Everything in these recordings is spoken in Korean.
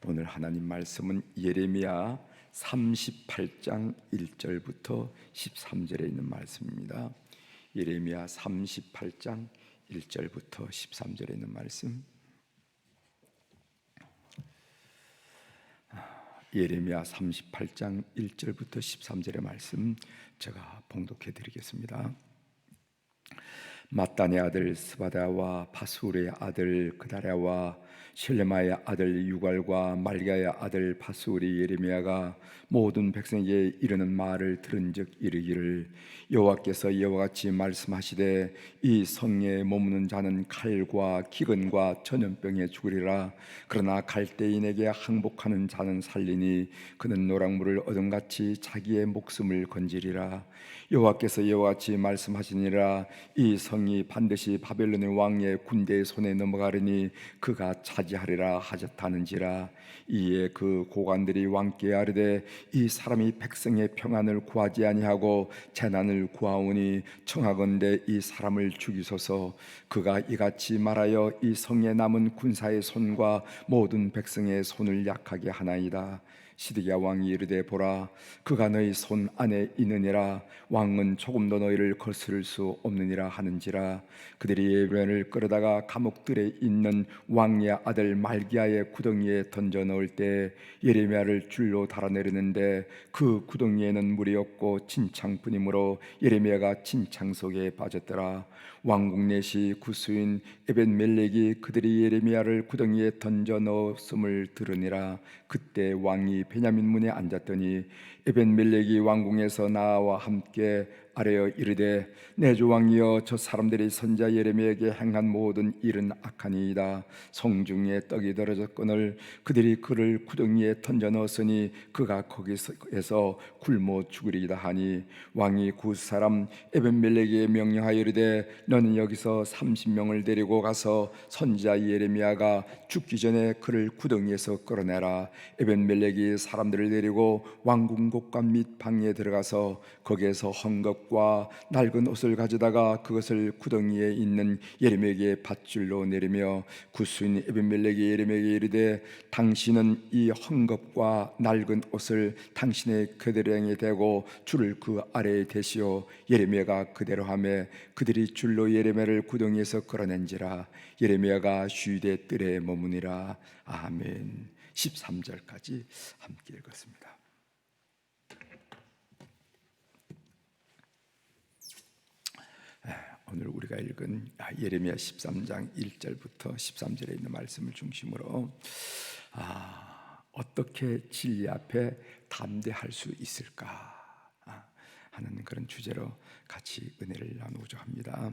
오늘 하나님 말씀은 예레미야 38장 1절부터 13절에 있는 말씀입니다. 예레미야 38장 1절부터 13절에 있는 말씀. 예레미야 38장 1절부터 13절의 말씀 제가 봉독해 드리겠습니다. 마따네 아들 스바다와 바수르의 아들 그다랴와 셀레마의 아들 유갈과 말기야의 아들 바수리 예레미야가 모든 백성에게 이르는 말을 들은즉 이르기를, 여호와께서 이와 같이 말씀하시되 이 성에 머무는 자는 칼과 기근과 전염병에 죽으리라. 그러나 갈대인에게 항복하는 자는 살리니 그는 노랑물을 얻음같이 자기의 목숨을 건지리라. 여호와께서 이와 같이 말씀하시니라. 이 성이 반드시 바벨론의 왕의 군대의 손에 넘어가리니 그가 차지하리라 하셨다는지라. 이에 그 고관들이 왕께 아뢰되 이 사람이 백성의 평안을 구하지 아니하고 재난을 구하오니 청하건대 이 사람을 죽이소서. 그가 이같이 말하여 이 성에 남은 군사의 손과 모든 백성의 손을 약하게 하나이다. 시드기야 왕이 이르되 보라, 그가 너희 손 안에 있느니라. 왕은 조금도 너희를 거스를 수 없느니라 하는지라. 그들이 예레미야를 끌어다가 감옥들에 있는 왕의 아들 말기야의 구덩이에 던져 넣을 때 예레미야를 줄로 달아내리는데 그 구덩이에는 물이 없고 진창뿐이므로 예레미야가 진창 속에 빠졌더라. 왕국 내시 구수인 에벤멜렉이 그들이 예레미야를 구덩이에 던져 넣었음을 들으니라. 그때 왕이 베냐민 문에 앉았더니 에벤멜렉이 왕궁에서 나와 함께 아뢰어 이르되, 내 주 왕이여, 저 사람들이 선자 예레미야에게 행한 모든 일은 악하니이다. 성중에 떡이 떨어졌거늘 그들이 그를 구덩이에 던져 넣었으니 그가 거기서 굶어 죽으리이다 하니, 왕이 그 사람 에벤멜렉에게 명령하여 이르되, 너는 여기서 30명을 데리고 가서 선지자 예레미야가 죽기 전에 그를 구덩이에서 끌어내라. 에벤멜렉이 사람들을 데리고 왕궁 곳간 및 방에 들어가서 거기에서 헝겊과 낡은 옷을 가져다가 그것을 구덩이에 있는 예레미야에게 밧줄로 내리며 구수인 에벤멜렉이 예레미야에게 이르되, 당신은 이 헝겊과 낡은 옷을 당신의 겨드랑이에 대고 줄을 그 아래에 대시오. 예레미야가 그대로 하매 그들이 줄로 예레미야를 구덩이에서 끌어낸지라. 예레미야가 슈대 뜰에 머무니라. 아멘. 13절까지 함께 읽었습니다. 오늘 우리가 읽은 예레미야 13장 1절부터 13절에 있는 말씀을 중심으로 어떻게 진리 앞에 담대할 수 있을까 하는 그런 주제로 같이 은혜를 나누고자 합니다.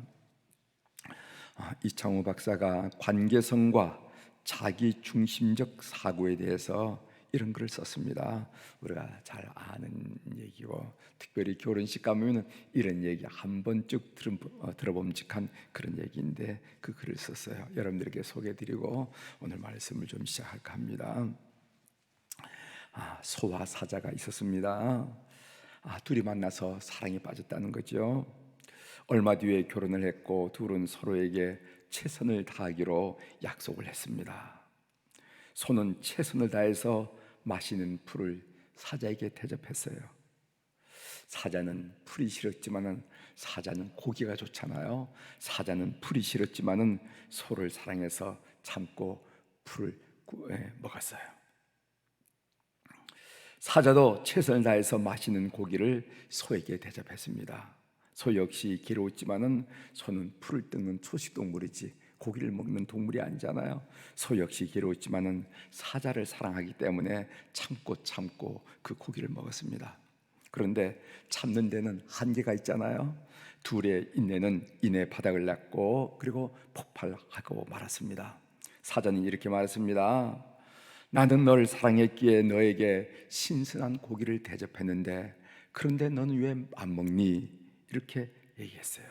이창호 박사가 관계성과 자기 중심적 사고에 대해서 이런 글을 썼습니다. 우리가 잘 아는 얘기고, 특별히 결혼식 가면 이런 얘기 한 번쯤 들어봄직한 그런 얘기인데 그 글을 썼어요. 여러분들에게 소개해드리고 오늘 말씀을 좀 시작할까 합니다. 소와 사자가 있었습니다. 둘이 만나서 사랑에 빠졌다는 거죠. 얼마 뒤에 결혼을 했고 둘은 서로에게 최선을 다하기로 약속을 했습니다. 소는 최선을 다해서 마시는 풀을 사자에게 대접했어요. 사자는 풀이 싫었지만은 사자는 고기가 좋잖아요. 사자는 풀이 싫었지만은 소를 사랑해서 참고 풀을 먹었어요. 사자도 최선을 다해서 마시는 고기를 소에게 대접했습니다. 소 역시 괴로웠지만은 소는 풀을 뜯는 초식동물이지 고기를 먹는 동물이 아니잖아요. 소 역시 괴로웠지만은 사자를 사랑하기 때문에 참고 그 고기를 먹었습니다. 그런데 참는 데는 한계가 있잖아요. 둘의 인내는 이내 바닥을 났고 그리고 폭발하고 말았습니다. 사자는 이렇게 말했습니다. 나는 너를 사랑했기에 너에게 신선한 고기를 대접했는데 그런데 너는 왜 안 먹니? 이렇게 얘기했어요.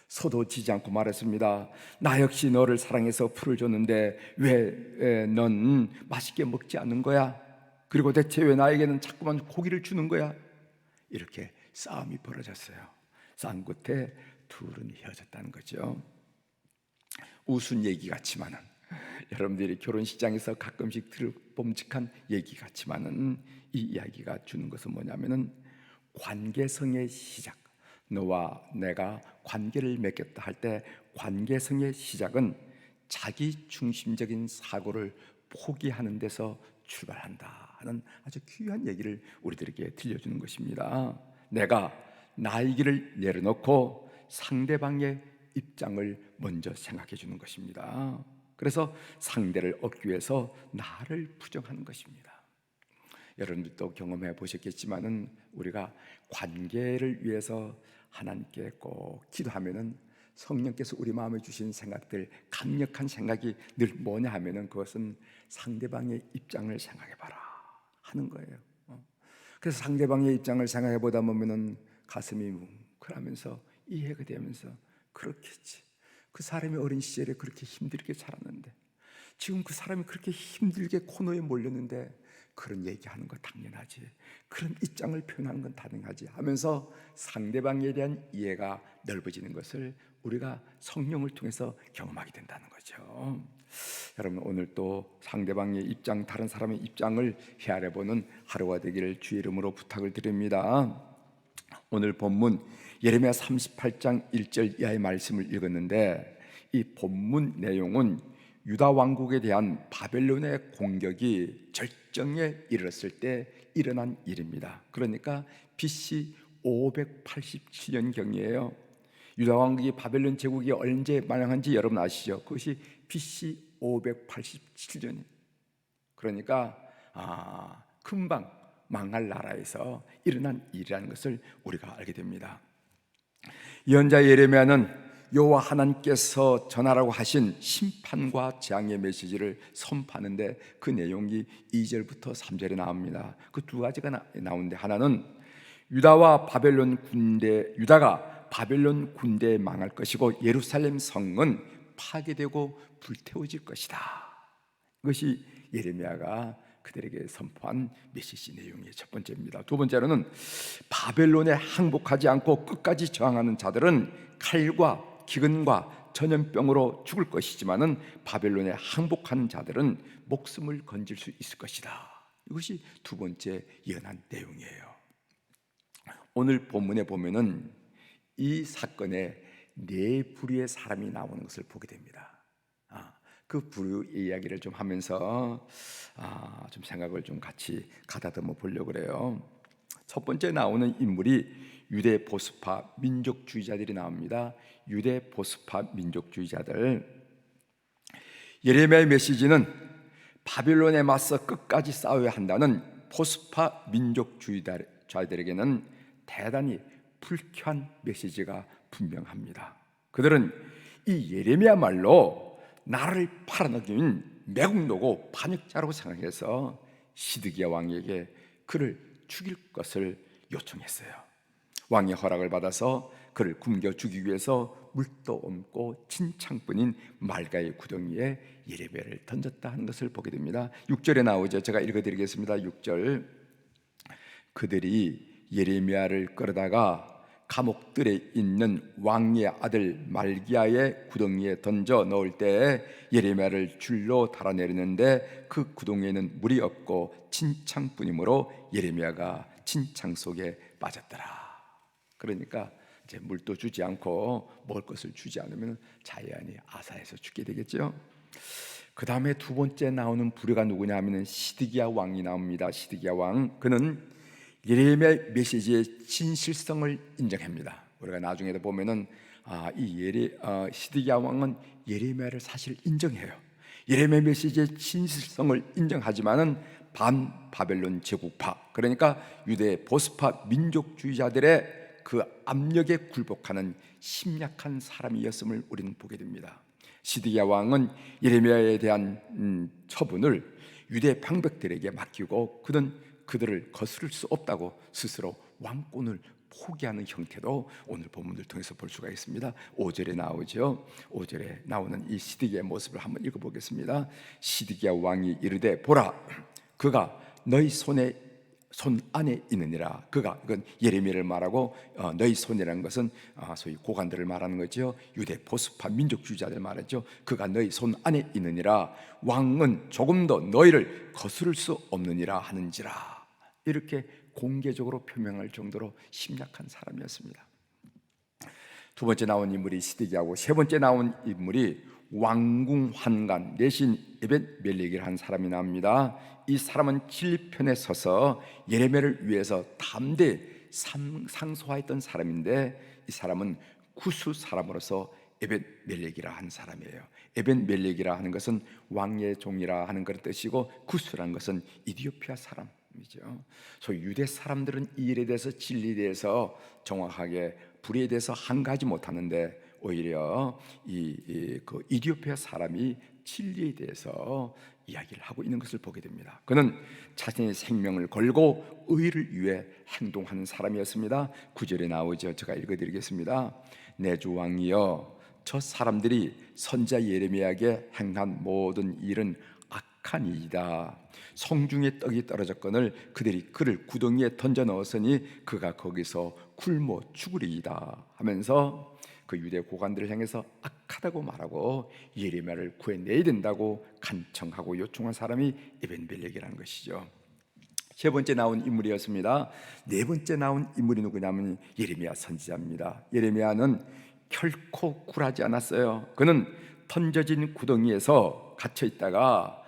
소도 지지 않고 말했습니다. 나 역시 너를 사랑해서 풀을 줬는데 왜 넌 맛있게 먹지 않는 거야? 그리고 대체 왜 나에게는 자꾸만 고기를 주는 거야? 이렇게 싸움이 벌어졌어요. 싸움 끝에 둘은 헤어졌다는 거죠. 우스운 얘기 같지만은 여러분들이 결혼식장에서 가끔씩 들을 봄직한 얘기 같지만은 이 이야기가 주는 것은 뭐냐면은 관계성의 시작, 너와 내가 관계를 맺겠다 할 때 관계성의 시작은 자기 중심적인 사고를 포기하는 데서 출발한다 하는 아주 귀한 얘기를 우리들에게 들려주는 것입니다. 내가 나의 길을 내려놓고 상대방의 입장을 먼저 생각해 주는 것입니다. 그래서 상대를 얻기 위해서 나를 부정하는 것입니다. 여러분들도 경험해 보셨겠지만은 우리가 관계를 위해서 하나님께 꼭 기도하면은 성령께서 우리 마음에 주신 생각들, 강력한 생각이 늘 뭐냐 하면은 그것은 상대방의 입장을 생각해 봐라 하는 거예요. 그래서 상대방의 입장을 생각해 보다 보면은 가슴이 뭉클하면서 이해가 되면서 그렇겠지. 그 사람이 어린 시절에 그렇게 힘들게 살았는데 지금 그 사람이 그렇게 힘들게 코너에 몰렸는데 그런 얘기하는 거 당연하지, 그런 입장을 표현하는 건 당연하지 하면서 상대방에 대한 이해가 넓어지는 것을 우리가 성령을 통해서 경험하게 된다는 거죠. 여러분, 오늘 또 상대방의 입장, 다른 사람의 입장을 헤아려보는 하루가 되기를 주의 이름으로 부탁을 드립니다. 오늘 본문 예레미야 38장 1절 이하의 말씀을 읽었는데 이 본문 내용은 유다 왕국에 대한 바벨론의 공격이 절정에 이르렀을 때 일어난 일입니다. 그러니까 BC 587년경이에요. 유다 왕국이 바벨론 제국이 언제 만영한지 여러분 아시죠? 그것이 BC 587년. 그러니까 금방 망할 나라에서 일어난 일이라는 것을 우리가 알게 됩니다. 예언자 예레미야는 여호와 하나님께서 전하라고 하신 심판과 재앙의 메시지를 선포하는데 그 내용이 2절부터 3절에 나옵니다. 그 두 가지가 나오는데 하나는 유다가 바벨론 군대에 망할 것이고 예루살렘 성은 파괴되고 불태워질 것이다. 이것이 예레미야가 그들에게 선포한 메시지 내용의 첫 번째입니다. 두 번째로는 바벨론에 항복하지 않고 끝까지 저항하는 자들은 칼과 기근과 전염병으로 죽을 것이지만은 바벨론에 항복하는 자들은 목숨을 건질 수 있을 것이다. 이것이 두 번째 예언한 내용이에요. 오늘 본문에 보면은 이 사건에 네 부류의 사람이 나오는 것을 보게 됩니다. 그 부류의 이야기를 좀 하면서 좀 생각을 좀 같이 가다듬어 보려고 그래요. 첫 번째 나오는 인물이 유대 보수파 민족주의자들이 나옵니다. 유대 보수파 민족주의자들. 예레미야의 메시지는 바빌론에 맞서 끝까지 싸워야 한다는 보수파 민족주의자들에게는 대단히 불쾌한 메시지가 분명합니다. 그들은 이 예레미야말로 나라를 팔아넘긴 매국노고 반역자라고 생각해서 시드기야 왕에게 그를 죽일 것을 요청했어요. 왕의 허락을 받아서 그를 굶겨 죽이기 위해서 물도 없고 진창뿐인 말가의 구덩이에 예레미야를 던졌다 하는 것을 보게 됩니다. 6절에 나오죠. 제가 읽어드리겠습니다. 6절. 그들이 예레미야를 끌어다가 감옥들에 있는 왕의 아들 말기야의 구덩이에 던져 넣을 때에 예레미야를 줄로 달아내리는데 그 구덩이에는 물이 없고 진창뿐이므로 예레미야가 진창 속에 빠졌더라. 그러니까 이제 물도 주지 않고 먹을 것을 주지 않으면 자연히 아사해서 죽게 되겠죠. 그 다음에 두 번째 나오는 부류가 누구냐 하면 시드기야 왕이 나옵니다. 시드기야 왕, 그는 예레미야의 메시지의 진실성을 인정합니다. 우리가 나중에도 보면은 시드기야 왕은 예레미야를 사실 인정해요. 예레미야 메시지의 진실성을 인정하지만은 반바벨론 제국파, 그러니까 유대 보수파 민족주의자들의 그 압력에 굴복하는 심약한 사람이었음을 우리는 보게 됩니다. 시드기야 왕은 예레미야에 대한 처분을 유대 방백들에게 맡기고 그들을 거스를 수 없다고 스스로 왕권을 포기하는 형태도 오늘 본문을 통해서 볼 수가 있습니다. 5절에 나오죠. 5절에 나오는 이 시드기야의 모습을 한번 읽어보겠습니다. 시드기야 왕이 이르되 보라, 그가 너희 손에 손 안에 있느니라. 이건 예레미야를 말하고 너희 손이라는 것은 소위 고관들을 말하는 거죠. 유대 보수파 민족주의자들 말하죠. 그가 너희 손 안에 있느니라. 왕은 조금도 너희를 거스를 수 없느니라 하는지라. 이렇게 공개적으로 표명할 정도로 심약한 사람이었습니다. 두 번째 나온 인물이 시드기야고, 세 번째 나온 인물이 왕궁 환관 내신 에벳 멜렉이라는 한 사람이 나옵니다. 이 사람은 진리편에 서서 예레미야를 위해서 담대히 상소하였던 사람인데, 이 사람은 구스 사람으로서 에벳 멜렉이라 한 사람이에요. 에벳 멜렉이라 하는 것은 왕의 종이라 하는 그런 뜻이고, 구스라는 것은 이디오피아 사람이죠. 소위 유대 사람들은 이 일에 대해서, 진리에 대해서 정확하게 불의에 대해서 한가하지 못하는데, 오히려 그 이디오피아 사람이 진리에 대해서 이야기를 하고 있는 것을 보게 됩니다. 그는 자신의 생명을 걸고 의를 위해 행동하는 사람이었습니다. 9절에 나오죠. 제가 읽어드리겠습니다. 내 주 왕이여, 저 사람들이 선지자 예레미야에게 행한 모든 일은 악한 일이다. 성중에 떡이 떨어졌거늘 그들이 그를 구덩이에 던져 넣었으니 그가 거기서 굶어 죽으리이다 하면서 그 유대 고관들을 향해서 악하다고 말하고 예레미야를 구해내야 된다고 간청하고 요청한 사람이 에벤벨렉이라는 것이죠. 세 번째 나온 인물이었습니다. 네 번째 나온 인물이 누구냐면 예레미야 선지자입니다. 예레미야는 결코 굴하지 않았어요. 그는 던져진 구덩이에서 갇혀 있다가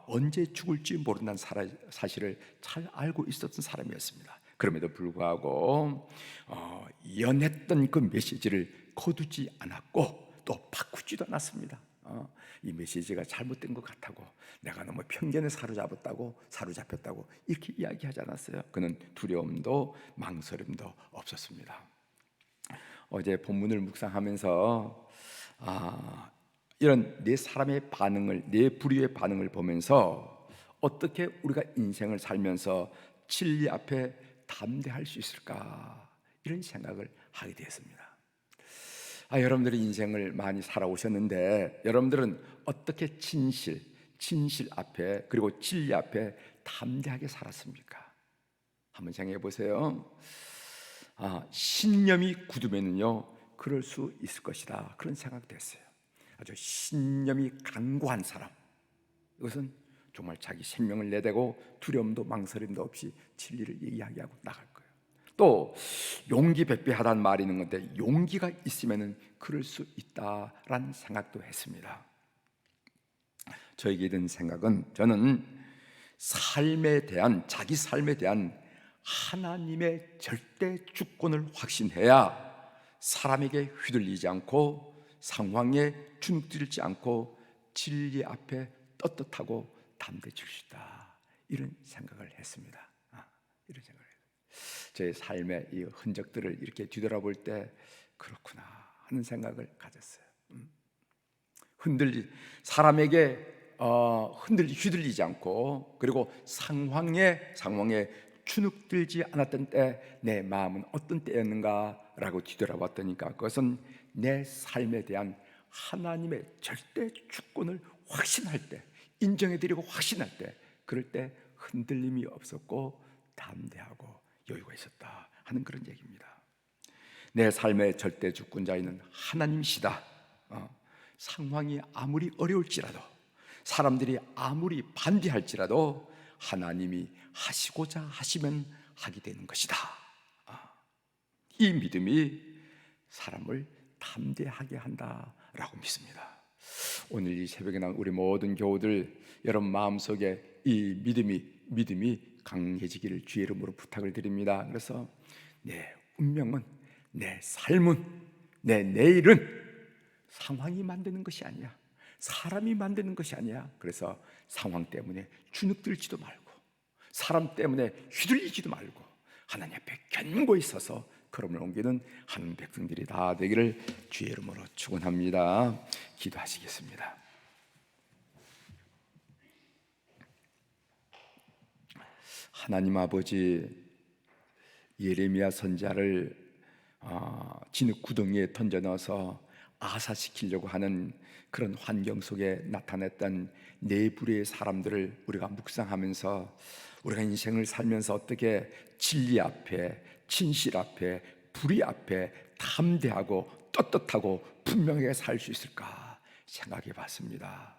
언제 죽을지 모른다는 사실을 잘 알고 있었던 사람이었습니다. 그럼에도 불구하고 연했던 그 메시지를 거두지 않았고 또 바꾸지도 않았습니다. 이 메시지가 잘못된 것 같다고, 내가 너무 편견에 사로잡혔다고 이렇게 이야기하지 않았어요. 그는 두려움도 망설임도 없었습니다. 어제 본문을 묵상하면서 이런 네 사람의 반응을, 네 부류의 반응을 보면서 어떻게 우리가 인생을 살면서 진리 앞에 담대할 수 있을까, 이런 생각을 하게 되었습니다. 여러분들이 인생을 많이 살아오셨는데 여러분들은 어떻게 진실 앞에, 그리고 진리 앞에 담대하게 살았습니까? 한번 생각해 보세요. 신념이 굳으면요 그럴 수 있을 것이다, 그런 생각됐어요. 아주 신념이 강고한 사람, 이것은 정말 자기 생명을 내대고 두려움도 망설임도 없이 진리를 이야기하고 나갈 거예요. 또 용기 백배하다는 말이 있는 건데, 용기가 있으면 그럴 수 있다라는 생각도 했습니다. 저에게 든 생각은, 저는 자기 삶에 대한 하나님의 절대 주권을 확신해야 사람에게 휘둘리지 않고 상황에 주눅들지 않고 진리 앞에 떳떳하고 담대해질 수 있다, 이런 생각을 했습니다. 이런 생각을 했어요. 제 삶의 이 흔적들을 이렇게 뒤돌아볼 때 그렇구나 하는 생각을 가졌어요. 사람에게 휘둘리지 않고, 그리고 상황에 주눅들지 않았던 때 내 마음은 어떤 때였는가라고 뒤돌아봤더니까 그것은 내 삶에 대한 하나님의 절대 주권을 확신할 때, 인정해드리고 확신할 때, 그럴 때 흔들림이 없었고 담대하고 여유가 있었다 하는 그런 얘기입니다. 내 삶의 절대 주권자인 하나님이시다. 상황이 아무리 어려울지라도, 사람들이 아무리 반대할지라도 하나님이 하시고자 하시면 하게 되는 것이다. 이 믿음이 사람을 담대하게 한다라고 믿습니다. 오늘 이 새벽에 나온 우리 모든 교우들, 여러분 마음속에 이 믿음이 강해지기를 주의 이름으로 부탁을 드립니다. 그래서 내 운명은, 내 삶은, 내 내일은 상황이 만드는 것이 아니야, 사람이 만드는 것이 아니야. 그래서 상황 때문에 주눅들지도 말고, 사람 때문에 휘둘리지도 말고, 하나님 앞에 견고히 서서 걸음을 옮기는 하나님 백성들이 다 되기를 주의 이름으로 축원합니다. 기도하시겠습니다. 하나님 아버지, 예레미야 선지자를 진흙 구덩이에 던져 넣어서 아사시키려고 하는 그런 환경 속에 나타났던 네 부류의 사람들을 우리가 묵상하면서 우리가 인생을 살면서 어떻게 진리 앞에, 진실 앞에, 불의 앞에 담대하고 떳떳하고 분명하게 살 수 있을까 생각해 봤습니다.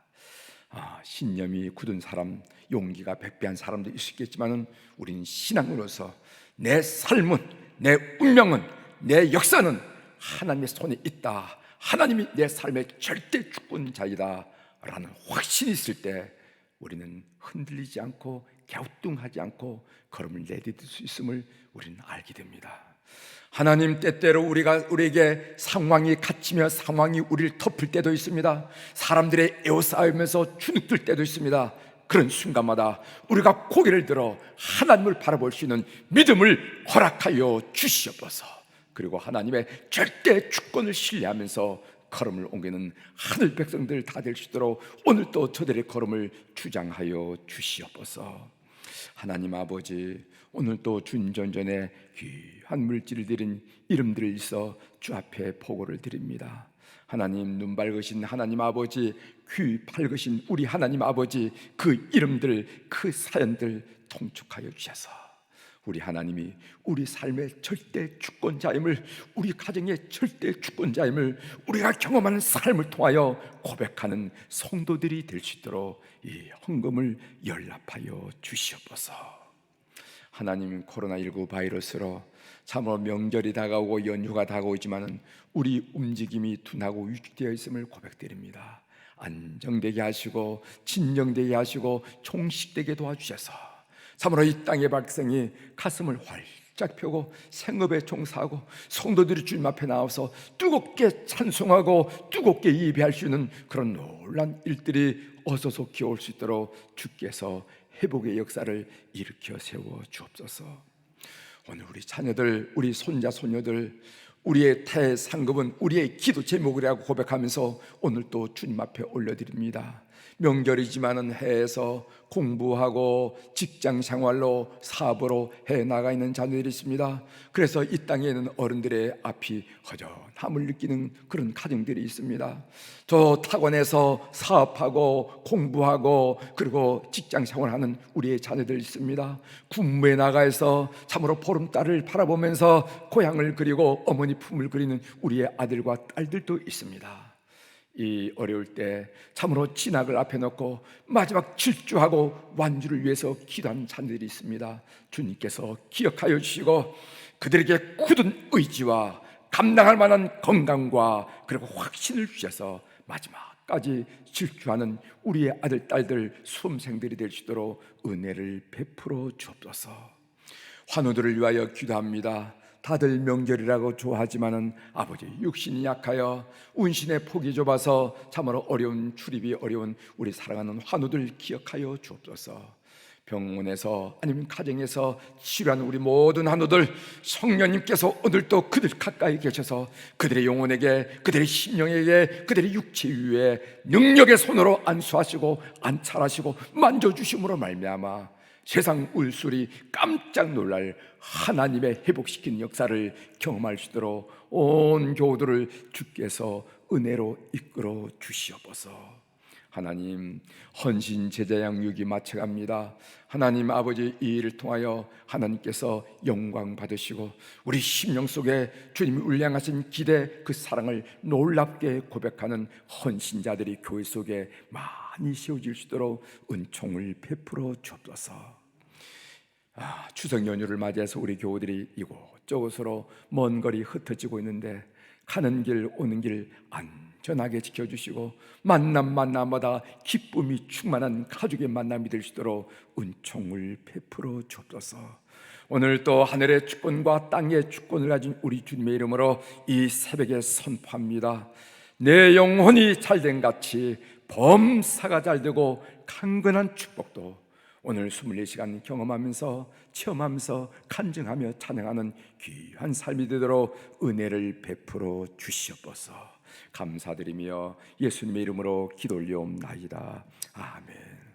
신념이 굳은 사람, 용기가 백배한 사람도 있겠지만 우리는 신앙으로서 내 삶은, 내 운명은, 내 역사는 하나님의 손에 있다, 하나님이 내 삶의 절대 주권자이다 라는 확신이 있을 때 우리는 흔들리지 않고 갸우뚱하지 않고 걸음을 내디딜 수 있음을 우리는 알게 됩니다. 하나님 때때로 우리에게 상황이 갇히며 상황이 우리를 덮을 때도 있습니다. 사람들의 에워싸이면서 주눅들 때도 있습니다. 그런 순간마다 우리가 고개를 들어 하나님을 바라볼 수 있는 믿음을 허락하여 주시옵소서. 그리고 하나님의 절대 주권을 신뢰하면서 걸음을 옮기는 하늘 백성들 다 될 수 있도록 오늘 또 저들의 걸음을 주장하여 주시옵소서. 하나님 아버지, 오늘 또 준전전에 귀한 물질을 드린 이름들을 있어 주 앞에 보고를 드립니다. 하나님, 눈 밝으신 하나님 아버지, 귀 밝으신 우리 하나님 아버지, 그 이름들, 그 사연들 통촉하여 주셔서 우리 하나님이 우리 삶의 절대 주권자임을, 우리 가정의 절대 주권자임을 우리가 경험하는 삶을 통하여 고백하는 성도들이 될 수 있도록 이 헌금을 연락하여 주시옵소서. 하나님, 코로나19 바이러스로 참으로 명절이 다가오고 연휴가 다가오지만 우리 움직임이 둔하고 위축되어 있음을 고백드립니다. 안정되게 하시고 진정되게 하시고 종식되게 도와주셔서 참으로 이 땅의 백성이 가슴을 활짝 펴고 생업에 종사하고 성도들이 주님 앞에 나와서 뜨겁게 찬송하고 뜨겁게 예배할 수 있는 그런 놀란 일들이 어서서 기올 수 있도록 주께서 회복의 역사를 일으켜 세워 주옵소서. 오늘 우리 자녀들, 우리 손자 손녀들, 우리의 태 상급은 우리의 기도 제목이라고 고백하면서 오늘 또 주님 앞에 올려드립니다. 명절이지만은 해에서 공부하고 직장 생활로 사업으로 해 나가 있는 자녀들이 있습니다. 그래서 이 땅에 있는 어른들의 앞이 허전함을 느끼는 그런 가정들이 있습니다. 저 타원에서 사업하고 공부하고 그리고 직장 생활하는 우리의 자녀들 있습니다. 군무에 나가서 참으로 보름달을 바라보면서 고향을 그리고 어머니 품을 그리는 우리의 아들과 딸들도 있습니다. 이 어려울 때 참으로 진학을 앞에 놓고 마지막 질주하고 완주를 위해서 기도하는 자녀들이 있습니다. 주님께서 기억하여 주시고 그들에게 굳은 의지와 감당할 만한 건강과 그리고 확신을 주셔서 마지막까지 질주하는 우리의 아들, 딸들, 수험생들이 될 수 있도록 은혜를 베풀어 주옵소서. 환우들을 위하여 기도합니다. 다들 명절이라고 좋아하지만은 아버지, 육신이 약하여 운신의 폭이 좁아서 참으로 어려운 출입이 어려운 우리 사랑하는 환우들 기억하여 주옵소서. 병원에서 아니면 가정에서 치료하는 우리 모든 환우들, 성령님께서 오늘도 그들 가까이 계셔서 그들의 영혼에게, 그들의 심령에게, 그들의 육체 위에 능력의 손으로 안수하시고 안찰하시고 만져주심으로 말미암아 세상 울소리 깜짝 놀랄 하나님의 회복시키는 역사를 경험할 수 있도록 온 교우들을 주께서 은혜로 이끌어 주시옵소서. 하나님, 헌신 제자 양육이 마쳐갑니다. 하나님 아버지, 이 일을 통하여 하나님께서 영광 받으시고 우리 심령 속에 주님이 울량하신 기대, 그 사랑을 놀랍게 고백하는 헌신자들이 교회 속에 많이 세워질 수 있도록 은총을 베풀어 주옵소서. 추석 연휴를 맞이해서 우리 교우들이 이곳저곳으로 먼 거리 흩어지고 있는데 가는 길 오는 길 안전하게 지켜주시고 만남마다 기쁨이 충만한 가족의 만남이 될 수 있도록 은총을 베풀어 주옵소서. 오늘 또 하늘의 주권과 땅의 주권을 가진 우리 주님의 이름으로 이 새벽에 선포합니다. 내 영혼이 잘된 같이 범사가 잘되고 강건한 축복도 오늘 24시간 경험하면서 체험하면서 간증하며 찬양하는 귀한 삶이 되도록 은혜를 베풀어 주시옵소서. 감사드리며 예수님의 이름으로 기도 올리옵나이다. 아멘.